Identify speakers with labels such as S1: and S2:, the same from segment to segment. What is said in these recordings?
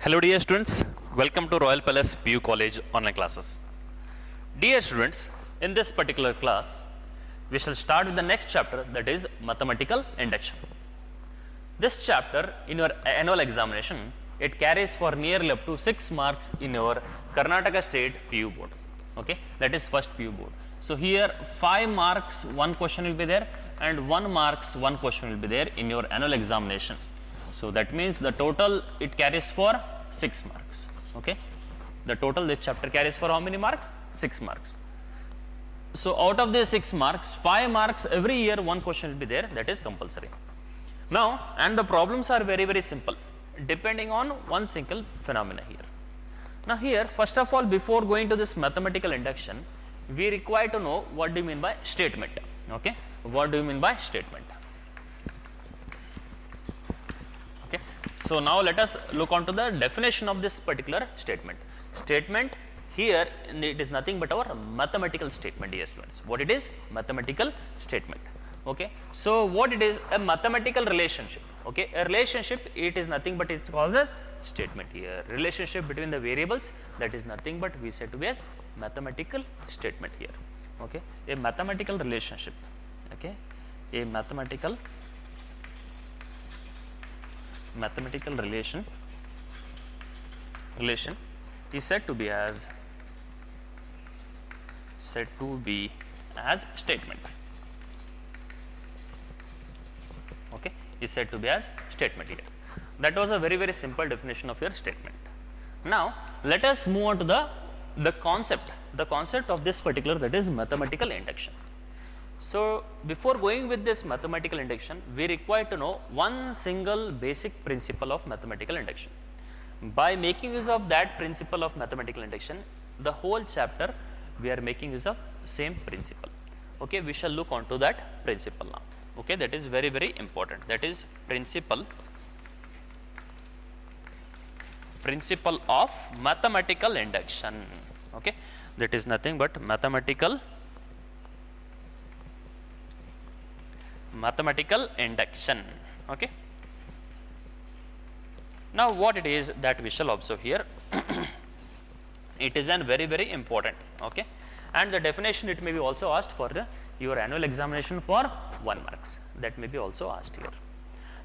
S1: Hello dear students, welcome to Royal Palace PU College online classes. Dear students, in this particular class, we shall start with the next chapter, that is mathematical induction. This chapter in your annual examination, it carries for nearly up to 6 marks in your Karnataka State PU board. Okay, that is first PU board. So here 5 marks, 1 question will be there, and 1 marks, 1 question will be there in your annual examination. So that means the total it carries for 6 marks. Okay, the total this chapter carries for how many marks? 6 marks. So out of these 6 marks, 5 marks every year 1 question will be there, that is compulsory. Now, and the problems are very simple, depending on one single phenomena here. Now here, first of all, before going to this mathematical induction, we require to know what do you mean by statement. Okay, what do you mean by statement? Okay, so now let us look on to the definition of this particular statement. Statement here, it is nothing but our mathematical statement, dear students. What it is? Mathematical statement. Okay, so what it is? A mathematical relationship. Okay, a relationship, it is nothing but it's called a statement here. Relationship between the variables, that is nothing but we said to be as mathematical statement here. Okay, a mathematical relationship. Okay, a mathematical relation is said to be as statement. Okay, is said to be as statement here. That was a very simple definition of your statement. Now let us move on to the concept of this particular, that is mathematical induction. So before going with this mathematical induction, we require to know one single basic principle of mathematical induction. By making use of that principle of mathematical induction, the whole chapter we are making use of same principle. Okay, we shall look on to that principle now. Okay, that is very important. That is principle of mathematical induction. Okay, that is nothing but mathematical induction. Okay, now what it is that we shall observe here. It is an very important. Okay, and the definition it may be also asked for your annual examination for 1 marks, that may be also asked here.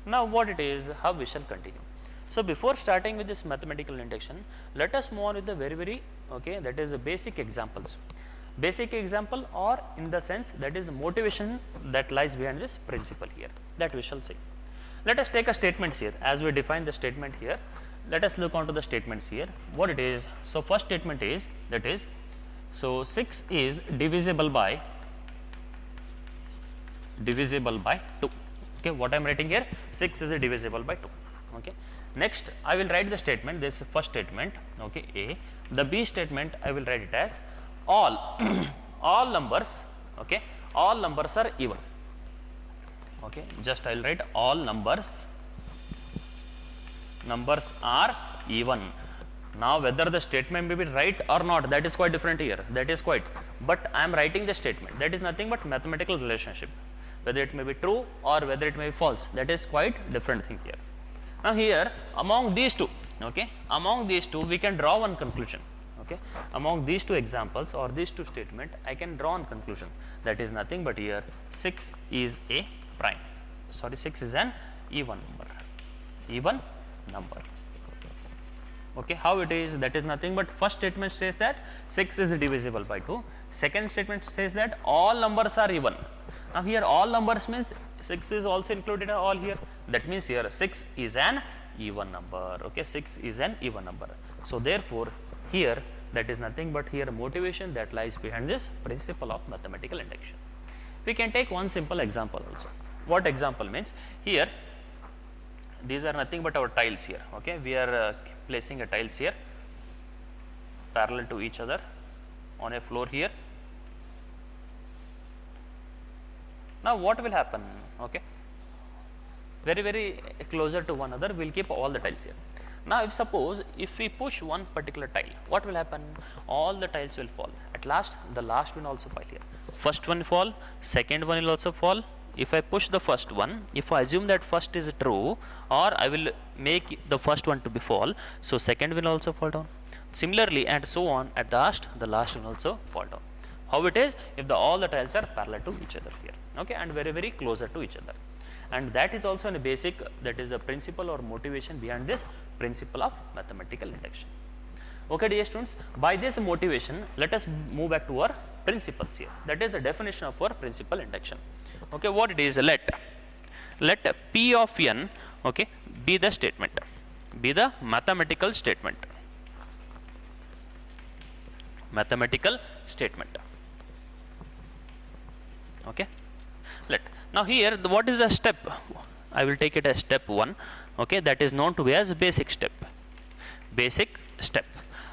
S1: Now what it is, how we shall continue. So before starting with this mathematical induction, let us move on with the very okay, that is the basic examples. Basic example, or in the sense that is motivation that lies behind this principle here, that we shall see. Let us take a statements here. As we define the statement here, let us look on to the statements here, what it is. So first statement is, that is, so 6 is divisible by 2. Okay, what I am writing here, 6 is divisible by 2. Okay, next I will write the statement, this is first statement. Okay, A. The B statement I will write it as all numbers. Okay, all numbers are even. Okay, just I will write all numbers are even. Now whether the statement may be right or not, that is quite different here, that is quite, but I am writing the statement, that is nothing but mathematical relationship, whether it may be true or whether it may be false, that is quite different thing here. Now here among these two, okay, among these two we can draw one conclusion. Okay, among these two examples or these two statement, I can draw one conclusion, that is nothing but here 6 is a prime, 6 is an even number. Okay, how it is, that is nothing but first statement says that 6 is divisible by 2, second statement says that all numbers are even. Now here all numbers means 6 is also included all here, that means here 6 is an even number. Okay, 6 is an even number. So therefore here that is nothing but here motivation that lies behind this principle of mathematical induction. We can take one simple example also. What example means, here these are nothing but our tiles here. Okay, we are placing a tiles here parallel to each other on a floor here. Now what will happen? Okay, very closer to one another, we will keep all the tiles here. Now if we push one particular tile, what will happen? All the tiles will fall. At last the last one also fall here. First one fall, second one will also fall, if I push the first one, if I assume that first is true, or I will make the first one to be false, so second will also fall down. Similarly, and so on, at the last will also fall down. How it is? If all the tiles are parallel to each other here, okay, and very, very closer to each other. And that is also a basic, that is a principle or motivation behind this principle of mathematical induction. Okay, dear students, by this motivation, let us move back to our principles here. That is the definition of our principal induction. Okay, what it is? Let P of n, okay, be the statement, be the mathematical statement. Mathematical statement. Okay, now here what is the step? I will take it as step 1. Okay, that is known to be as basic step. Basic step.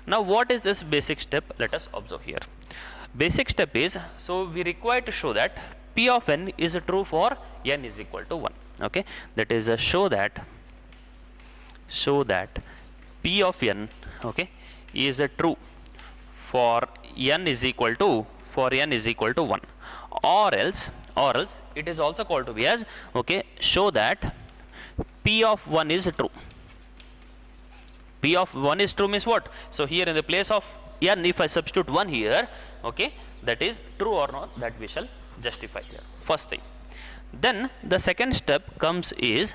S1: Now what is this basic step? Let us observe here. Basic step is, so we require to show that P of n is true for n is equal to 1. Okay, that is show that P of n, okay, is true for n is equal to 1, or else it is also called to be as, okay, show that P of 1 is true. P of 1 is true means what? So here in the place of n, if I substitute 1 here, okay, that is true or not, that we shall justify here. First thing. Then the second step comes is,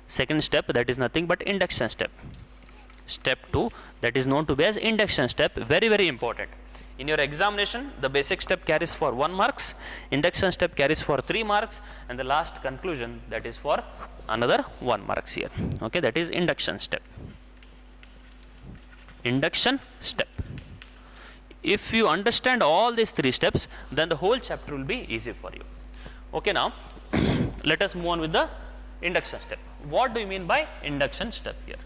S1: second step, that is nothing but induction step. Step 2, that is known to be as induction step. Very, very important. In your examination, the basic step carries for 1 marks, induction step carries for 3 marks, and the last conclusion, that is for another 1 marks here. Okay, that is induction step. Induction step. If you understand all these 3 steps, then the whole chapter will be easy for you. Okay, now let us move on with the induction step. What do you mean by induction step here?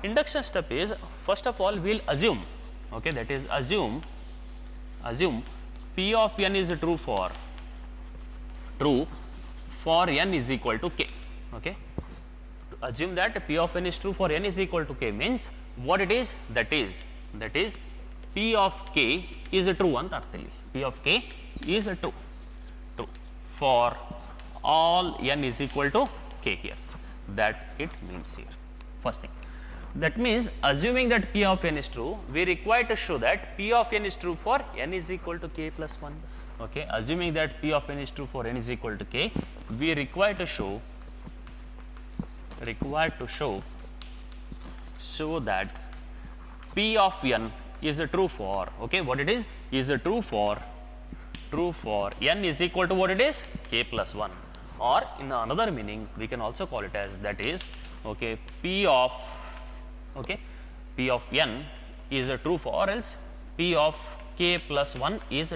S1: Induction step is, first of all, we will assume, okay, that is assume P of n is true for n is equal to k. Okay, to assume that P of n is true for n is equal to k means what it is? That is P of k is true ಅಂತ ಅರ್ಥದಲ್ಲಿ. P of k is true for all n is equal to k here. That it means here. First thing. That means assuming that P of n is true, we require to show that P of n is true for n is equal to k plus 1. Okay, assuming that P of n is true for n is equal to k, we require to show that P of n is true for, okay, what it is true for n is equal to what it is, k plus 1, or in another meaning we can also call it as, that is, okay, P of n is true for, or else P of k plus 1 is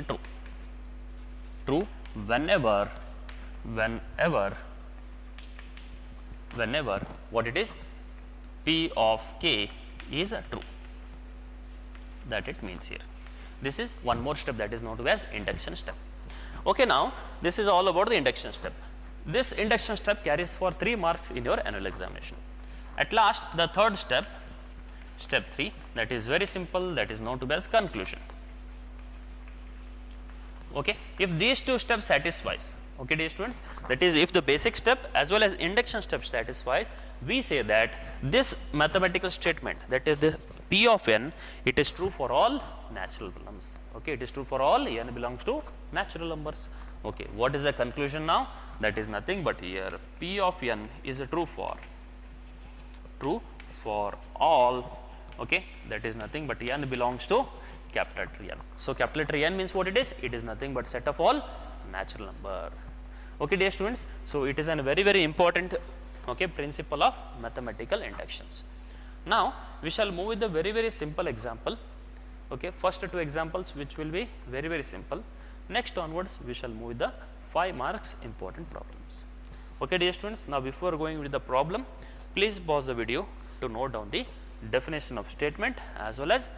S1: true whenever what it is, P of k is true. That it means here. This is one more step that is known as induction step. Okay, now this is all about the induction step. This induction step carries for 3 marks in your annual examination. At last, the third step, step 3, that is very simple, that is known as conclusion. Okay, if these 2 steps satisfies, okay, dear students, that is if the basic step as well as induction step satisfies, we say that this mathematical statement, that is the P of n, it is true for all natural numbers. Okay, it is true for all n belongs to natural numbers. Okay, what is the conclusion now? That is nothing but here P of n is true for all. Okay, that is nothing but n belongs to capital letter N. So capital letter N means what it is? It is nothing but set of all natural number. Okay, dear students, so it is a very, very important, okay, principle of mathematical inductions. Now we shall move with the very, very simple example. Okay, first 2 examples which will be very, very simple. Next onwards we shall move with the 5 marks important problems. Okay, dear students, now before going with the problem, please pause the video to note down the definition of statement as well as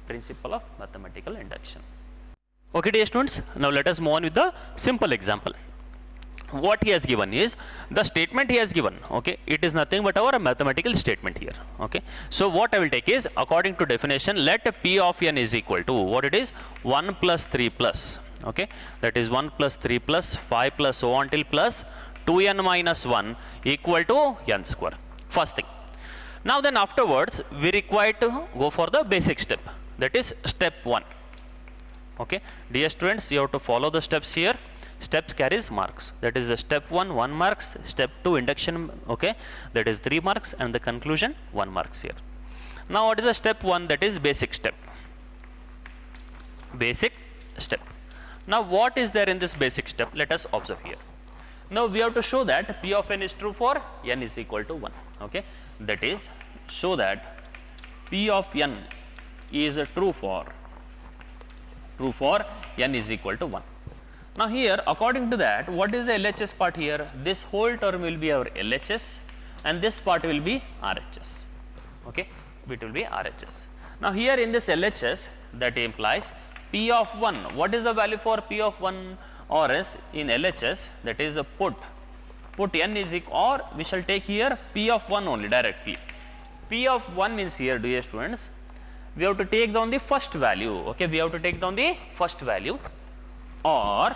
S1: principle of mathematical induction. Okay, dear students, now let us move on with the simple example. What he has given is the statement he has given. Okay, it is nothing but our mathematical statement here. Okay, so what I will take is, according to definition, let P of n is equal to what it is, 1 plus 3 plus, okay, that is 1 plus 3 plus 5 plus so on till plus 2n minus 1 equal to n square. First thing. Now then afterwards we require to go for the basic step, that is step 1. Okay, dear students, you have to follow the steps here. Steps carries marks, that is the step 1 1 marks, step 2 induction, okay, that is 3 marks, and the conclusion 1 marks here. Now what is the step 1? That is basic step. Basic step. Now what is there in this basic step? Let us observe here. Now we have to show that p of n is true for n is equal to 1. Okay, that is show that p of n is true for n is equal to 1. Now here, according to that, what is the LHS part here? This whole term will be our LHS and this part will be RHS. Okay, it will be RHS. Now here in this LHS, that implies p of 1. What is the value for p of 1 or s in LHS? That is put n is equal, or we shall take here p of 1 only directly. P of 1 means here, dear students, we have to take down the first value. Okay, we have to take down the first value, or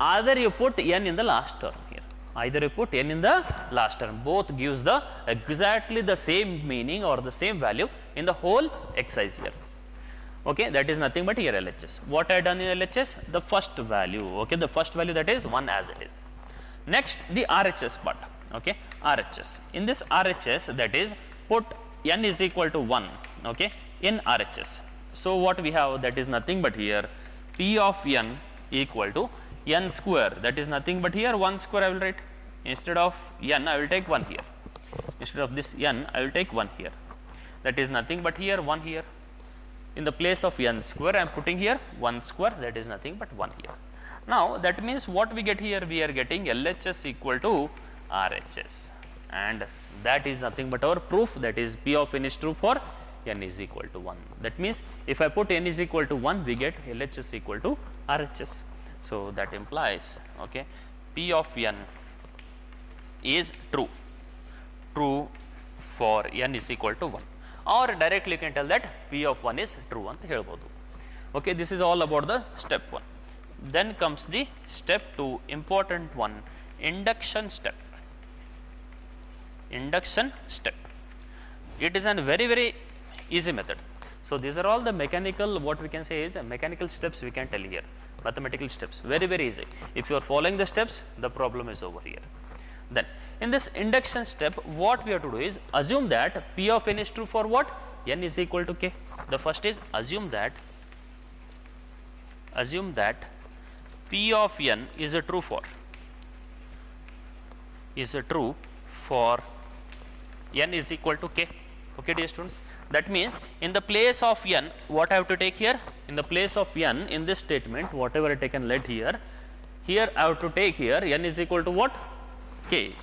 S1: either you put n in the last term here. Either you put n in the last term. Both gives the exactly the same meaning or the same value in the whole exercise here. Okay, that is nothing but here LHS. What I done in LHS? The first value. Okay, the first value, that is 1 as it is. Next, the RHS part. Okay, RHS. In this RHS, that is put n is equal to 1. Okay, in RHS. So what we have? That is nothing but here p of n equal to n square. That is nothing but here 1 square I will write. Instead of n, I will take 1 here. Instead of this n, I will take 1 here. That is nothing but here 1 here. In the place of n square, I am putting here 1 square. That is nothing but 1 here. Now that means what we get here? We are getting LHS equal to RHS, and that is nothing but our proof. That is p of n is true for n is equal to 1. That means if I put n is equal to 1, we get LHS equal to RHS. So that implies, okay, p of n is true for n is equal to 1, or directly you can tell that p of 1 is true anta helbodu. Okay, this is all about the step 1. Then comes the step 2, important one, induction step. Induction step. It is a very easy method. So these are all the mechanical, what we can say is mechanical steps we can tell here, mathematical steps, very easy. If you are following the steps, the problem is over here. Then in this induction step, what we have to do is assume that p of n is true for what? N is equal to k. The first is assume that p of n is a true for n is equal to k. Okay, dear students, that means in the place of n, what I have to take here? In the place of n in this statement, whatever I taken let here I have to take here n is equal to what? K.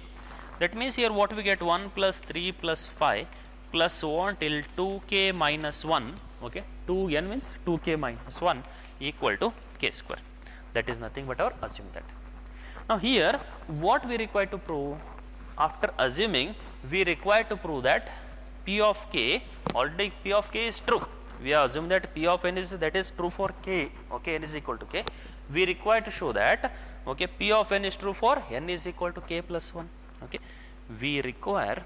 S1: That means here what we get? 1 plus 3 plus 5 plus so on till 2k minus 1. Okay, 2n means 2k minus 1 equal to k square. That is nothing but our assume that. Now here what we require to prove? After assuming, we require to prove that p of k, already p of k is true. We assume that p of n is, that is true for k. Okay, n is equal to k. We require to show that, okay, p of n is true for n is equal to k plus 1. Okay, we require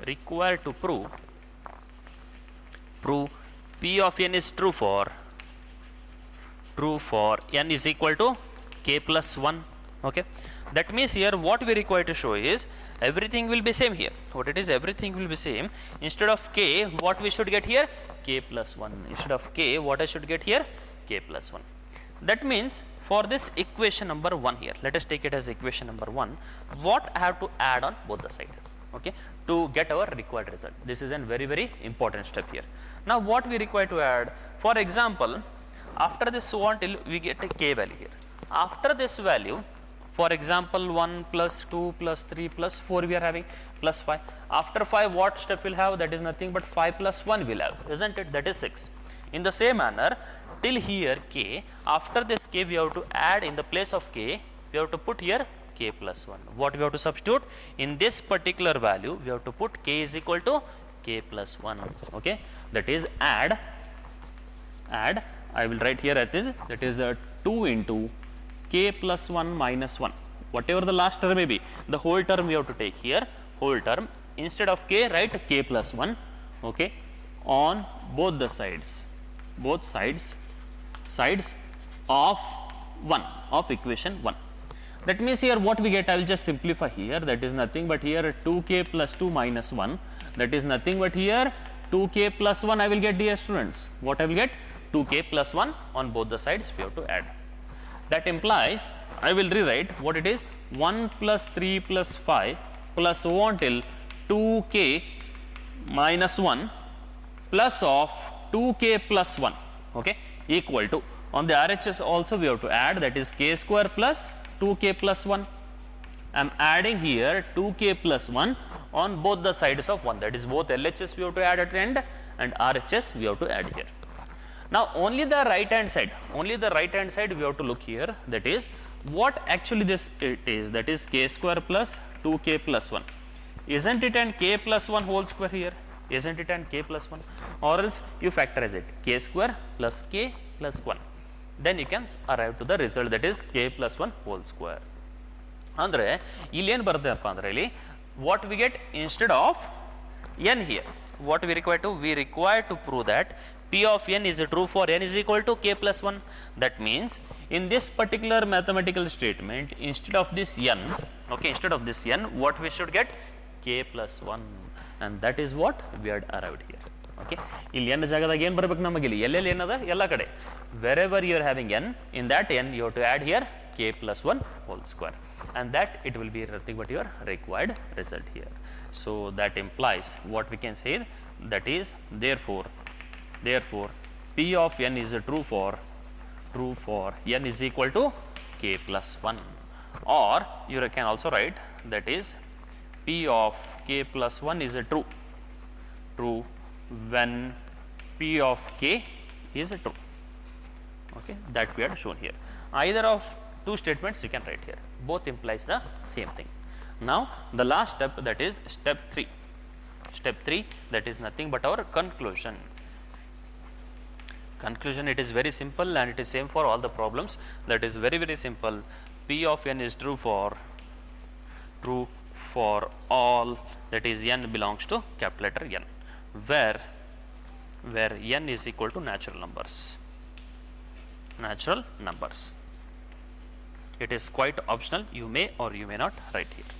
S1: to prove p of n is true for n is equal to k plus 1. Okay, that means here what we require to show is everything will be same here. What it is? Everything will be same. Instead of k, what we should get here? K plus 1. Instead of k, what I should get here? K plus 1. That means for this equation number 1 here, let us take it as equation number 1. What I have to add on both the sides? Okay, to get our required result. This is a very important step here. Now what we require to add? For example, after this so on till we get a k value here. After this value, for example 1 plus 2 plus 3 plus 4 we are having plus 5. After 5 what step will have? That is nothing but 5 plus 1 will have, isn't it? That is 6. In the same manner, till here k, after this k we have to add in the place of k, we have to put here k plus 1. What we have to substitute? In this particular value, we have to put k is equal to k plus 1. Okay, that is add, I will write here that is 2 into k k plus 1 minus 1. Whatever the last term may be, the whole term we have to take here, whole term. Instead of k, write k plus 1, okay, on both the sides of 1, of equation 1. That means here what we get, I will just simplify here, that is nothing but here 2k plus 2 minus 1, that is nothing but here 2k plus 1 I will get, dear students. What I will get? 2k plus 1 on both the sides we have to add. That implies I will rewrite what it is, 1 plus 3 plus 5 plus so on till 2k minus 1 plus of 2k plus 1, okay, equal to, on the RHS also we have to add, that is k square plus 2k plus 1. I am adding here 2k plus 1 on both the sides of 1, that is both LHS we have to add at the end and RHS we have to add here. Now only the right hand side we have to look here, that is what actually this it is, that is k square plus 2k plus 1. Isn't it an k plus 1 whole square here? Isn't it an k plus 1? Or else you factorize it, k square plus k plus 1. Then you can arrive to the result, that is k plus 1 whole square. Andre ಇಲ್ಲಿ ಏನು ಬರುತ್ತಪ್ಪ ಅಂದ್ರೆ ಇಲ್ಲಿ what we get instead of n here, what we require to prove that p of n is true for n is equal to k plus 1. That means in this particular mathematical statement, instead of this n, okay, instead of this n, what we should get? K plus 1, and that is what we had arrived here. Okay, ಇಲ್ಲಿ n ಜಾಗದಾಗ ಏನು ಬರಬೇಕು ನಮಗೆ, ಇಲ್ಲಿ ಎಲ್ಲೆಲ್ಲಿ ಏನದ ಎಲ್ಲ ಕಡೆ, wherever you are having n, in that n you have to add here k plus 1 whole square, and that it will be nothing but your required result here. So that implies what we can say, that is therefore p of n is true for n is equal to k plus 1, or you can also write that is p of k plus 1 is true when p of k is true. Okay, that we had shown here. Either of two statements you can write here, both implies the same thing. Now the last step, that is step 3, that is nothing but our conclusion. It is very simple and it is same for all the problems, that is very simple. P of n is true for all, that is n belongs to capital letter N, where n is equal to natural numbers. It is quite optional, you may or you may not write here.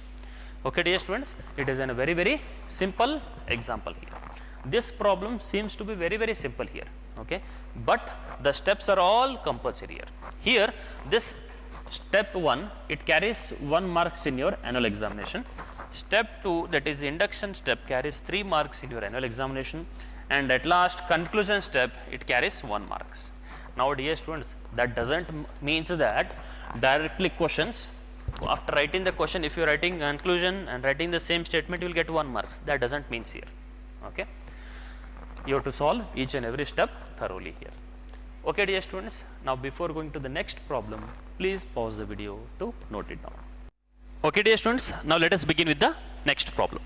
S1: Okay, dear students, it is a very simple example here. This problem seems to be very simple here, okay, but the steps are all compulsory here. Here this step 1, it carries 1 marks in your annual examination. Step 2, that is induction step, carries 3 marks in your annual examination, and at last conclusion step, it carries 1 marks. Now dear students, that doesn't means that directly questions, after writing the question, if you are writing conclusion and writing the same statement, you will get 1 marks. That doesn't means here. Okay, you have to solve each and every step thoroughly here. Okay, dear students, now before going to the next problem, please pause the video to note it down. Okay, dear students, now let us begin with the next problem.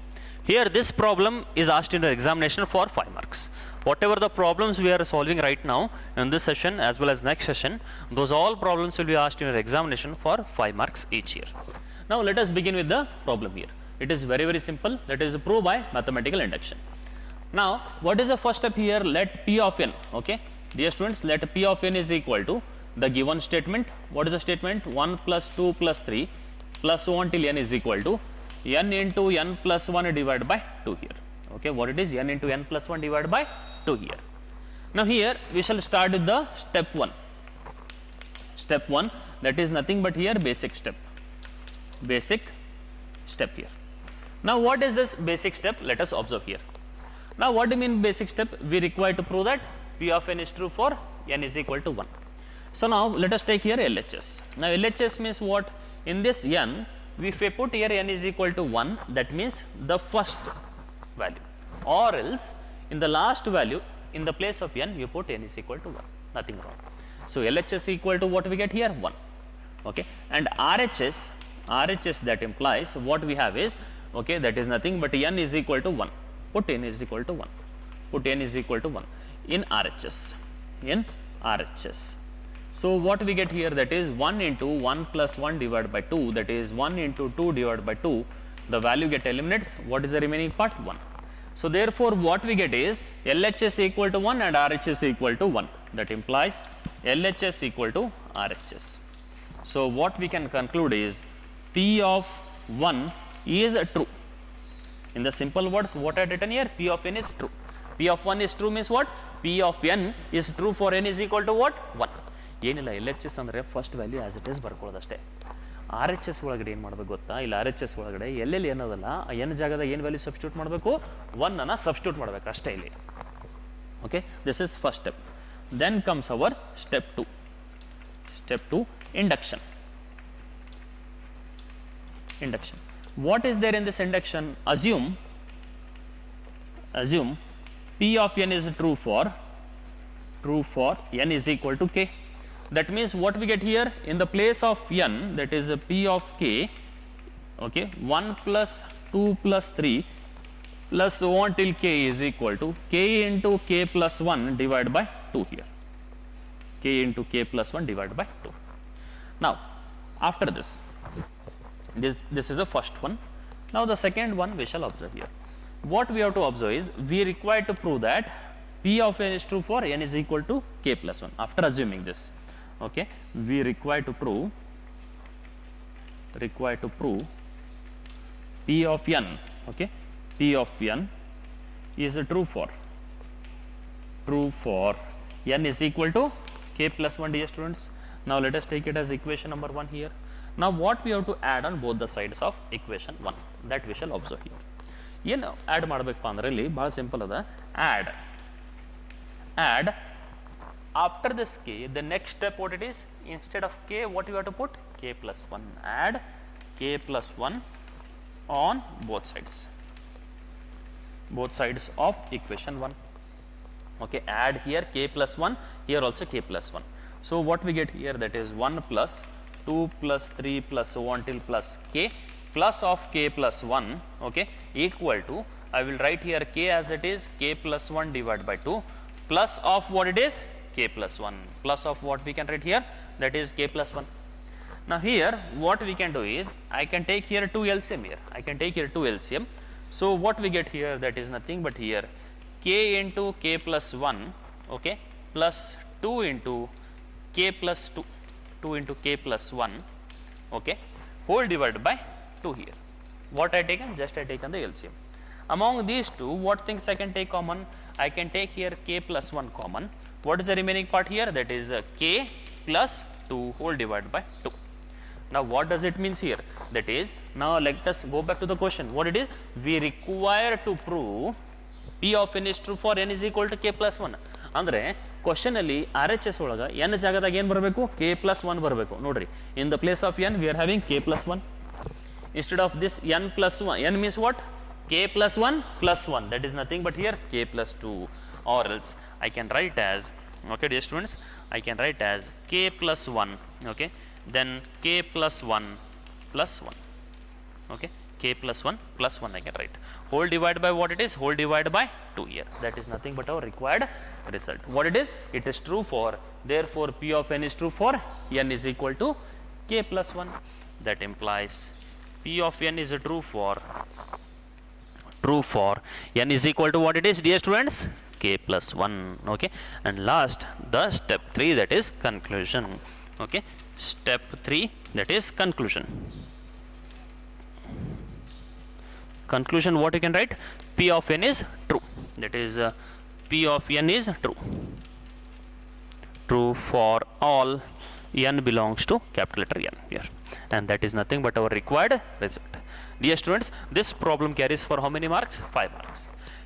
S1: Here this problem is asked in your examination for 5 marks. Whatever the problems we are solving right now in this session as well as next session, those all problems will be asked in your examination for 5 marks each year. Now let us begin with the problem here. It is very simple, that is proved by mathematical induction. Now what is the first step here? Let p of n, okay, dear students, let p of n is equal to the given statement. What is the statement? 1 plus 2 plus 3 plus 1 till n is equal to n into n plus 1 divided by 2 here. Okay, what it is? N into n plus 1 divided by 2 here. Now here we shall start with the step 1. Step 1, that is nothing but here basic step here. Now what is this basic step? Let us observe here. Now what do you mean basic step? We require to prove that p of n is true for n is equal to 1. So now let us take here LHS. Now LHS means what? In this n, if we put here n is equal to 1, that means the first value, or else in the last value, in the place of n, you put n is equal to 1, nothing wrong. So LHS equal to what we get here? 1. Okay, and RHS that implies what we have is, okay, that is nothing but n is equal to 1. Put n is equal to 1. In RHS. So what we get here, that is 1 into 1 plus 1 divided by 2, that is 1 into 2 divided by 2, the value get eliminates. What is the remaining part? 1. So therefore what we get is LHS equal to 1 and RHS equal to 1. That implies LHS equal to RHS. So what we can conclude is P of 1 is true. In the simple words, what I had written here, P of n is true. P of 1 is true means what? P of n is true for n is equal to what? 1. ಏನಿಲ್ಲ L H S ಅಂದರೆ first value as it is ಬರ್ಕೊಳ್ಳೋದಷ್ಟೇ. R H S ಒಳಗಡೆ ಏನು ಮಾಡಬೇಕು ಗೊತ್ತಾ, ಇಲ್ಲಿ R H S ಒಳಗಡೆ ಎಲ್ಲೆಲ್ಲಿ ಏನದಲ್ಲ ಆ ಎನ್ ಜಾಗದ ಏನು ವ್ಯಾಲ್ಯೂ ಸಬ್ಸ್ಟಿಟ್ಯೂಟ್ ಮಾಡಬೇಕು, 1 ಅನ್ನು ಸಬ್ಸ್ಟಿಟ್ಯೂಟ್ ಮಾಡಬೇಕು ಅಷ್ಟೇ ಇಲ್ಲಿ. Okay, this is first step. Then comes our step 2. Step 2, induction. Induction. What is there in this induction? Assume P of n is true for n is equal to k. That means what we get here, in the place of n, that is a P of k, okay, 1 plus 2 plus 3 plus so on till k is equal to k into k plus 1 divided by 2 here. K into k plus 1 divided by 2. Now after this is the first one. Now the second one we shall observe here. What we have to observe is we require to prove that P of n is true for n is equal to k plus 1. After assuming this, okay, we require to prove P of n, okay, P of n is true for n is equal to k plus 1, dear students. Now let us take it as equation number 1 here. Now what we have to add on both the sides of equation 1, that we shall observe here. ಏನು add ಮಾಡಬೇಕಪ್ಪ ಅಂದರೆ ಇಲ್ಲಿ ಭಾಳ simple ಅದ. add after this k, the next step what it is, instead of k what you have to put, k plus 1. Add k plus 1 on both sides of equation 1. Okay, add here k plus 1, here also k plus 1. So what we get here, that is 1 plus 2 plus 3 plus so on till plus k plus of k plus 1, okay, equal to, I will write here k as it is, k plus 1 divided by 2 plus of what it is, k plus 1, plus of what we can write here, that is k plus 1. Now here what we can do is, I can take here 2 LCM here, I can take here 2 LCM. So what we get here, that is nothing but here k into k plus 1, okay, plus 2 into k plus 2 into k plus 1, okay, whole divided by 2 here. What I taken? Just I taken the LCM. Among these two, what things I can take common? I can take here k plus 1 common. What is the remaining part here? That is k plus 2 whole divided by 2. Now what does it means here? That is, now let us go back to the question. What it is? We require to prove P of n is true for n is equal to k plus 1. ಅಂದರೆ question ಅಲ್ಲಿ R H S ಒಳಗೆ N ಜಾಗದಾಗ ಏನು ಬರಬೇಕು, K plus 1 ಬರಬೇಕು. ನೋಡ್ರಿ, in the place of N we are having K plus 1. Instead of this n plus 1, n means what? K plus 1 plus 1, that is nothing but here k plus 2, or else I can write as, okay dear students, I can write as k plus 1, okay, then k plus 1 plus 1, okay, k plus 1 plus 1 I can write, whole divided by what it is, whole divided by 2 here. That is nothing but our required result. What it is? It is true for, therefore P of n is true for n is equal to k plus 1. That implies P of n is true for n is equal to what it is, dear students, k plus 1. Okay, and last the step 3, that is conclusion. Okay, step 3, that is conclusion. What you can write? P of n is true, that is P of n is true for all n belongs to capital letter N here, and that is nothing but our required result. Dear students, this problem carries for how many marks? 5 marks.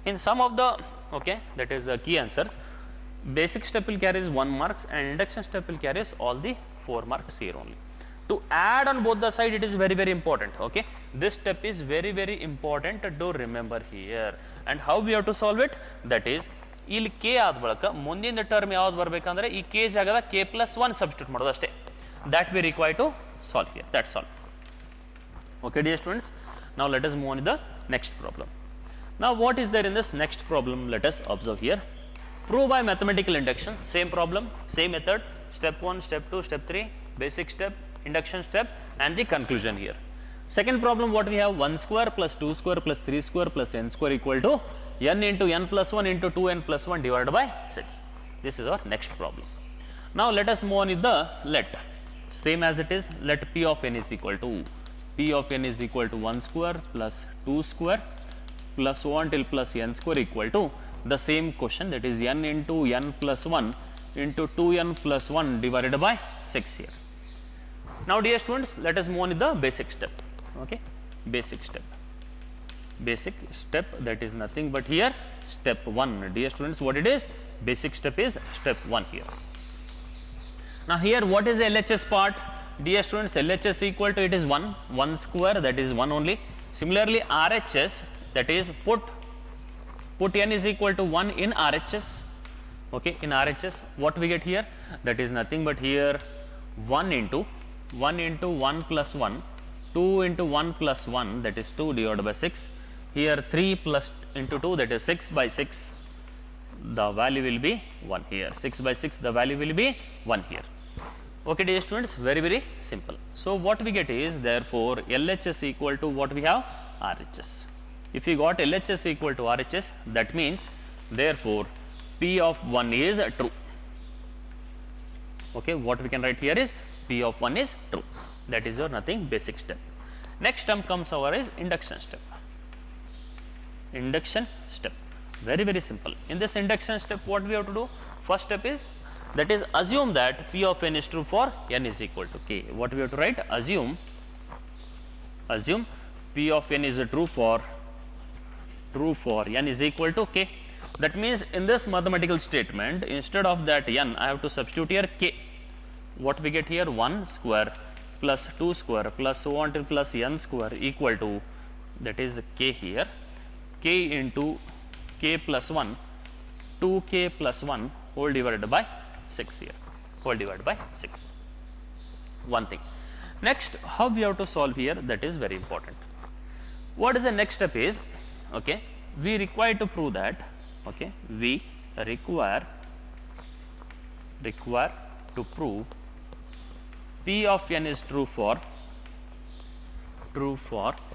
S1: In some of the, okay, that is key answers, basic step will carries 1 marks and induction step will carries all the 4 marks here only. To add on both the side, it is very very important. Okay, this step is very very important to remember here. And how we have to solve it? That is, ಇಲ್ಲಿ K ಆದ ಬಳಿಕ ಮುಂದಿನ term ಯಾವ್ದು ಬರಬೇಕಂದ್ರೆ ಈ K ಜಾಗದ K plus 1 substitute ಮಾಡೋದು ಅಷ್ಟೇ. That we require to solve here. That's all. Okay dear students, now let us move on to the next problem. Now what is there in this next problem? Let us observe here. Prove by mathematical induction. Same problem, same method, step 1, step 2, step 3, basic step, induction step, and the conclusion here. Second problem, what we have, 1 square plus 2 square plus 3 square plus n square equal to n into n plus 1 into 2n plus 1 divided by 6. This is our next problem. Now let us move on with the let. Same as it is, let p of n is equal to 1 square plus 2 square plus 1 till plus n square equal to the same question, that is n into n plus 1 into 2n plus 1 divided by 6 here. Now dear students, let us move on with the basic step. Okay, basic step, that is nothing but here step 1. Dear students, what it is, basic step is step 1 here. Now here what is the LHS part? Dear students, LHS equal to, it is 1 square, that is 1 only. Similarly RHS, that is put n is equal to 1 in RHS. Okay, in RHS what we get here, that is nothing but here 1 into 1 plus 1, 2 into 1 plus 1, that is 2 divided by 6. Here 3 plus into 2, that is 6 by 6, the value will be 1 here. 6 by 6, the value will be 1 here. Okay dear students, very simple. So what we get is, therefore LHS equal to what we have, RHS. If we got LHS equal to RHS, that means therefore P of 1 is true. Okay, what we can write here is P of 1 is true. That is your nothing basic step. Next term comes our is induction step. Induction step, very simple. In this induction step, what we have to do, first step is, that is assume that P of n is true for n is equal to k. What we have to write, assume P of n is true for n is equal to k. That means in this mathematical statement, instead of that n, I have to substitute here k. What we get here, 1 square plus 2 square plus so on till plus n square equal to, that is k here, k into k plus 1, 2k plus 1 whole divided by 6 here, whole divided by 6. One thing. Next, how we have to solve here, that is very important. What is the next step is, okay, we require to prove that, okay, we require to prove P of n is true for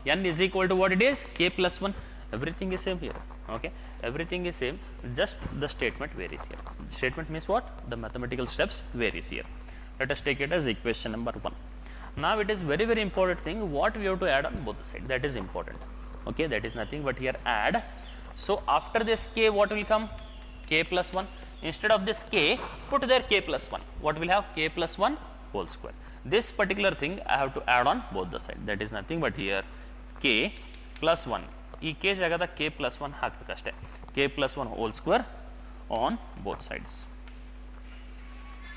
S1: n is equal to what it is, k plus 1. Everything is same here. Okay, everything is same, just the statement varies here. Statement means what? The mathematical steps varies here. Let us take it as equation number 1. Now it is very important thing, what we have to add on both the sides, that is important. Okay, that is nothing but here add. So after this k, what will come? K plus 1. Instead of this k, put there k plus 1. What will have? K plus 1 whole square. This particular thing I have to add on both the sides. That is nothing but here k plus 1. ಈ k ಜಾಗದ k plus 1 ಹಾಕಬೇಕಷ್ಟೇ. K plus 1 whole square on both sides.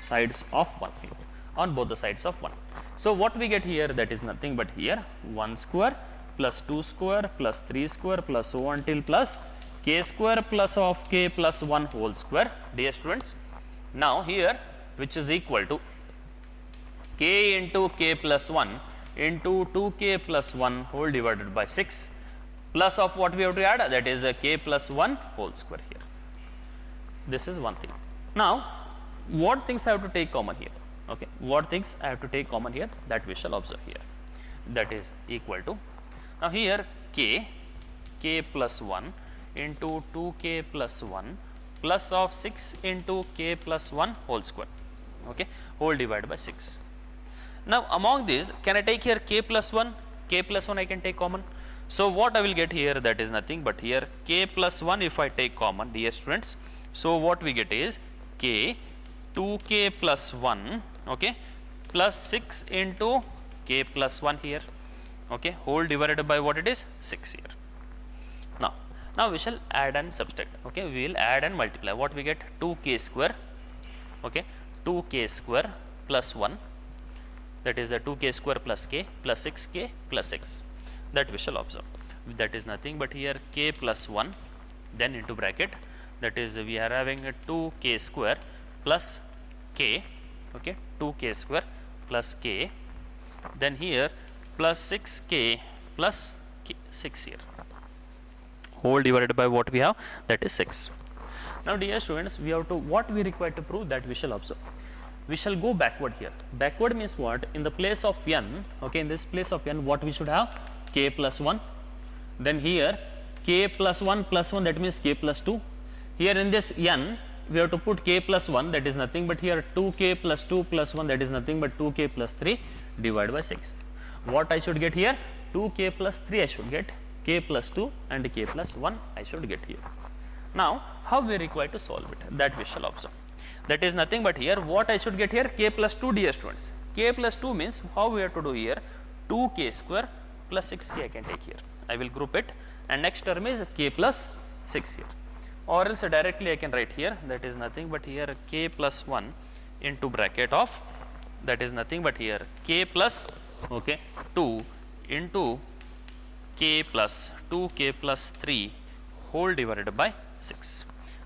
S1: Sides of 1. On both the sides of 1. So what we get here, that is nothing but here 1 square plus 2 square plus 3 square plus so on till plus k square plus of k plus 1 whole square. Dear students, now here which is equal to k into k plus 1 into 2k plus 1 whole divided by 6 plus of what we have to add, that is a k plus 1 whole square here. This is one thing. Now what things I have to take common here? Okay, what things I have to take common here, that we shall observe here. That is equal to, now here k plus 1 into 2k plus 1 plus of 6 into k plus 1 whole square, okay, whole divided by 6. Now among these, can I take here k plus 1? K plus 1 I can take common. So what I will get here, that is nothing but here k plus 1 if I take common, dear students. So what we get is k 2k plus 1, okay, plus 6 into k plus 1 here, okay, whole divided by what it is, 6 here. Now we shall add and subtract. Okay, we will add and multiply. What we get? 2k square, okay, 2k square plus 1, that is a 2k square plus k plus 6k plus 6, that we shall observe. That is nothing but here k plus 1, then into bracket, that is we are having a 2k square plus k, okay, 2k square plus k, then here plus 6k plus k, 6 here, whole divided by what we have, that is 6. Now dear students, we have to, what we require to prove, that we shall observe. we shall go backward here. Backward means what? In the place of n, okay, in this place of n, what we should have? K plus 1. Then here k plus 1 plus 1, that means k plus 2. Here in this n, we have to put k plus 1, that is nothing but here 2k plus 2 plus 1, that is nothing but 2k plus 3 divided by 6. What I should get here? 2k plus 3 I should get, k plus 2 and k plus 1 I should get here. Now, how we are required to solve it? That we shall observe. That is nothing but here, what I should get here? K plus 2, dear students. K plus 2 means how we have to do here? 2k square plus 6k I can take here. I will group it, and next term is k plus 6 here. Or else directly I can write here, that is nothing but here k plus 1 into bracket of, that is nothing but here k plus, okay, 2 into k plus 2k plus 3 whole divided by 6.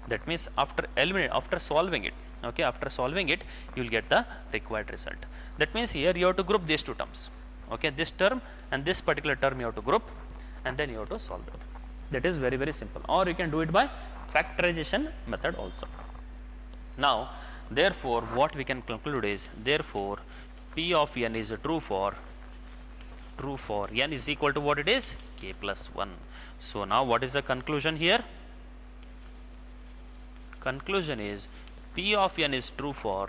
S1: That means after solving it, okay, after solving it, you will get the required result. That means here you have to group these two terms, okay, this term and this particular term you have to group, and then you have to solve it. That is very, very simple. Or you can do it by factorization method also. Now, therefore, what we can conclude is, therefore, P of n is true for n is equal to what it is? K plus 1. So, now what is the conclusion here? Conclusion is P of n is true for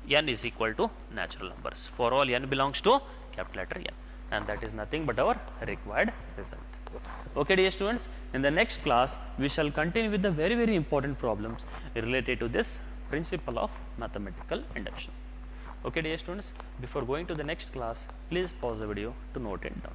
S1: n is equal to natural numbers, for all n belongs to capital letter N, and that is nothing but our required result. Okay, dear students, in the next class we shall continue with the very, very important problems related to this principle of mathematical induction. Okay, dear students, before going to the next class, please pause the video to note it down.